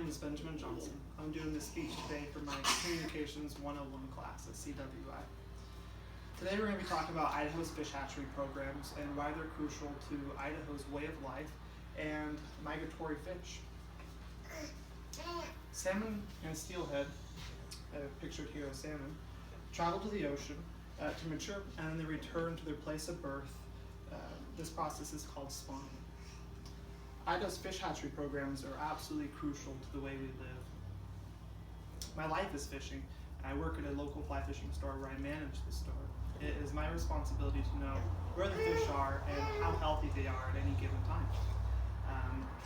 name is Benjamin Johnson. I'm doing this speech today for my Communications 101 class at CWI. Today we're going to be talking about Idaho's fish hatchery programs and why they're crucial to Idaho's way of life and migratory fish. Salmon and steelhead, pictured here as salmon, travel to the ocean to mature and then they return to their place of birth. This process is called spawning. Idaho's fish hatchery programs are absolutely crucial to the way we live. My life is fishing. I work at a local fly fishing store where I manage the store. It is my responsibility to know where the fish are and how healthy they are at any given time.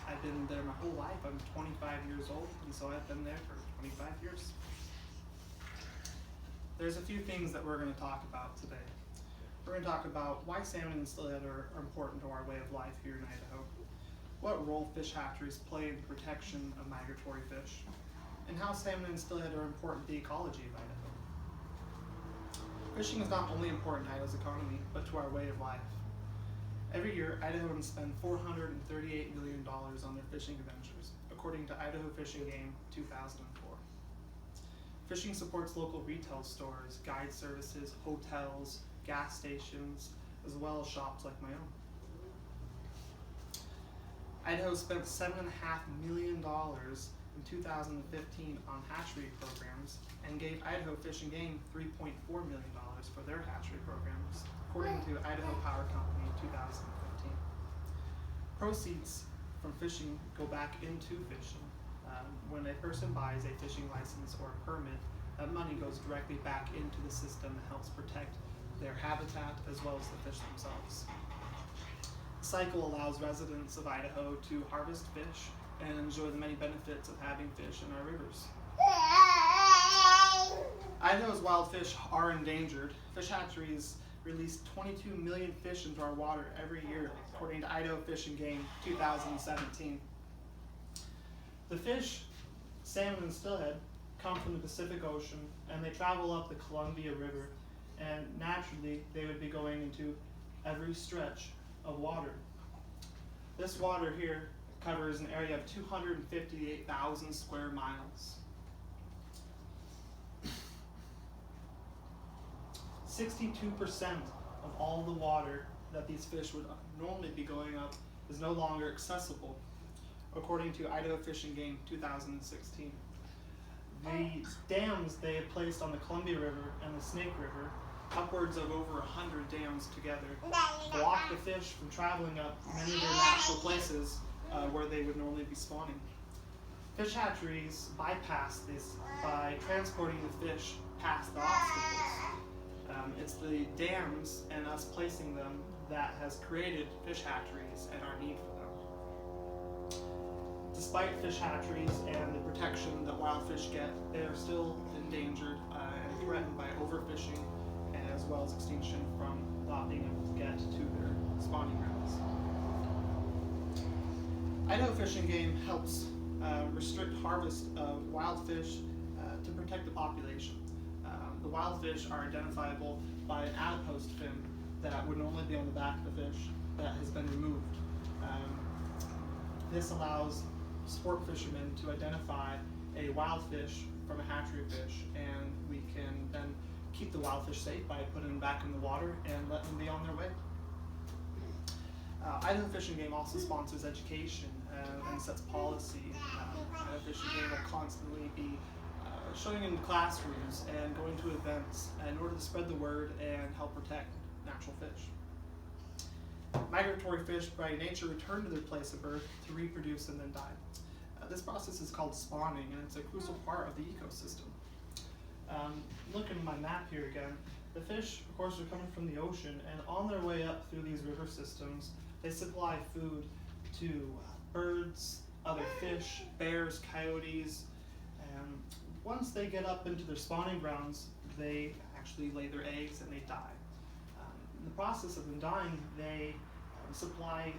I've been there my whole life. I'm 25 years old, and so I've been there for 25 years. There's a few things that we're going to talk about today. We're going to talk about why salmon and steelhead are important to our way of life here in Idaho, what role fish hatcheries play in the protection of migratory fish, and how salmon and steelhead are important to the ecology of Idaho. Fishing is not only important to Idaho's economy, but to our way of life. Every year, Idahoans spend $438 million on their fishing adventures, according to Idaho Fish and Game 2004. Fishing supports local retail stores, guide services, hotels, gas stations, as well as shops like my own. Idaho spent $7.5 million in 2015 on hatchery programs and gave Idaho Fish and Game $3.4 million for their hatchery programs, according to Idaho Power Company in 2015. Proceeds from fishing go back into fishing. When a person buys a fishing license or a permit, that money goes directly back into the system and helps protect their habitat as well as the fish themselves. The cycle allows residents of Idaho to harvest fish and enjoy the many benefits of having fish in our rivers. Idaho's wild fish are endangered. Fish hatcheries release 22 million fish into our water every year, according to Idaho Fish and Game 2017. The fish, salmon and steelhead, come from the Pacific Ocean and they travel up the Columbia River, and naturally they would be going into every stretch of water. This water here covers an area of 258,000 square miles. 62% of all the water that these fish would normally be going up is no longer accessible, according to Idaho Fish and Game 2016. The dams they have placed on the Columbia River and the Snake River, upwards of over 100 dams together, block the fish from traveling up many of their natural places where they would normally be spawning. Fish hatcheries bypass this by transporting the fish past the obstacles. It's the dams and us placing them that has created fish hatcheries and our need for them. Despite fish hatcheries and the protection that wild fish get, they are still endangered and threatened by overfishing as well as extinction from not being able to get to their spawning grounds. Idaho Fish and Game helps restrict harvest of wild fish to protect the population. The wild fish are identifiable by an adipose fin that would normally be on the back of the fish that has been removed. This allows sport fishermen to identify a wild fish from a hatchery fish, and we can then keep the wild fish safe by putting them back in the water and let them be on their way. Idaho Fish and Game also sponsors education and sets policy. Idaho Fish and Game will constantly be showing in classrooms and going to events in order to spread the word and help protect natural fish. Migratory fish by nature return to their place of birth to reproduce and then die. This process is called spawning, and it's a crucial part of the ecosystem. Looking at my map here again, the fish, of course, are coming from the ocean, and on their way up through these river systems, they supply food to birds, other fish, bears, coyotes, and once they get up into their spawning grounds, they actually lay their eggs and they die. In the process of them dying, they supply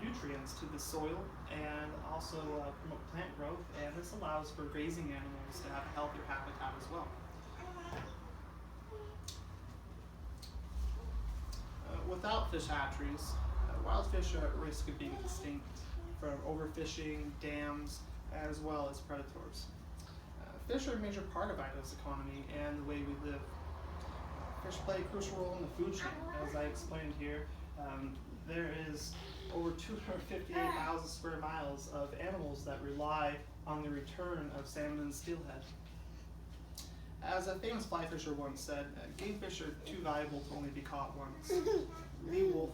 nutrients to the soil and also promote plant growth, and this allows for grazing animals to have a healthier habitat as well. Without fish hatcheries, wild fish are at risk of being extinct from overfishing, dams, as well as predators. Fish are a major part of Idaho's economy and the way we live. Fish play a crucial role in the food chain, as I explained here. There is over 258,000 square miles of animals that rely on the return of salmon and steelhead. As a famous fly fisher once said, game fish are too valuable to only be caught once. Lee Wolf